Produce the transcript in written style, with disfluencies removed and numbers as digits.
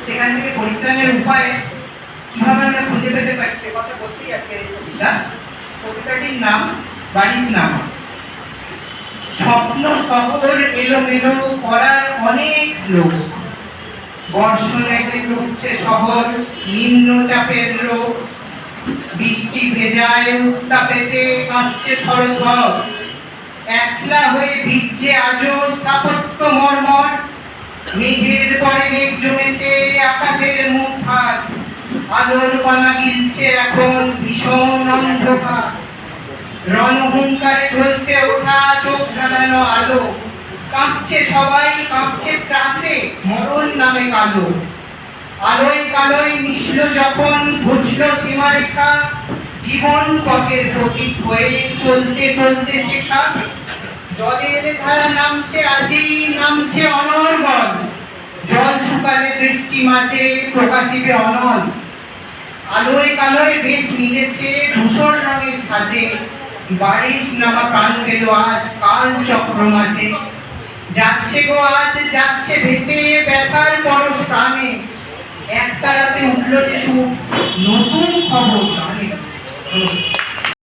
সেখান থেকে পরিত্রাণের উপায় কিভাবে আমরা খুঁজে পেতে পারি সে কথা বলতেই আজকের এই কবিতা। কবিতাটির নাম বারিশনামা। স্বপ্ন শহর এলোমেলো করার অনেক লোক, বর্ষণে উঠছে শহর নিম্নচাপের রোগ, বৃষ্টি ভেজায় উত্তাপেতে কাঁপছে থরথর, একলা হয়ে ভিজছে আজও স্থাপত্য মর্মর, মেঘের পরে মেঘ জমেছে আকাশের মুখ ভার, আলোর কণা গিলছে এখন ভীষণ অন্ধকার, রণহুঙ্কারে জ্বলছে ওঠা চোখ জ্বালানো আলো, কাঁপছে সবাই কাঁপছে ত্রাসে মরণ নামে কালো, আলোয় কালোয় মিশল যখন ঘুচল সীমারেখা, জীবন পথের প্রতীক হয়ে চলতে চলতে শেখা, জলের ধারা নামছে আজি নামছে অনর্গল, জল শুকালে দৃষ্টি মাঠে প্রকাশিবে অনল, আলোয় কালোয় বেশ মিলেছে ধূসর রঙের সাজে, বারিশনামা প্রাণ পেল আজ কাল চক্র মাঝে, যাচ্ছে গো আজ যাচ্ছে ভেসে ব্যথার পরশ প্রাণে, একতারাতে উঠল যে সুখ নতুন খবর গানে।